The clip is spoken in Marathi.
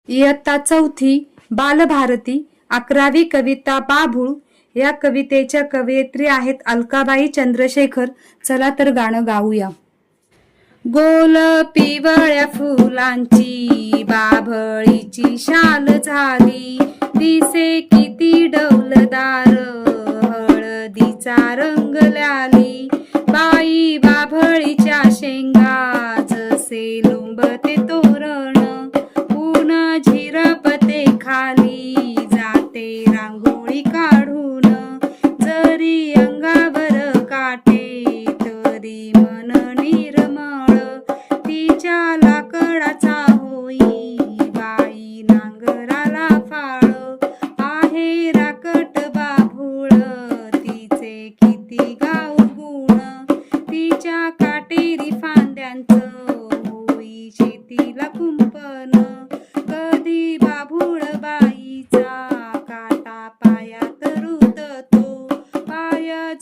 इयत्ता चौथी बालभारती 11वी कविता बाभूळ. या कवितेच्या कवयित्री आहेत अलकाबाई चंद्रशेखर. चला तर गाणं गाऊया. गोल पिवळ्या फुलांची बाभळीची शाल झाली, दिसे किती डौलदार हळदीचा रंग ल्याली. बाई बाभळीच्या शेंगा जसे लोंबते तोरण, ऊन झिरपते खाली जाते रांगोळी काढून. जरी अंगावर काटे तरी मन निर्मळ, तिच्या लाकडाचा होई बाई नांगराला फाळ. आहे राकट बाभूळ तिचे किती गाव गुण, तिच्या काटेरी फांद्यांचं होई शेतीला कुंपण. कधी बाभूळ बाईचा काटा पायात रुततो, पाय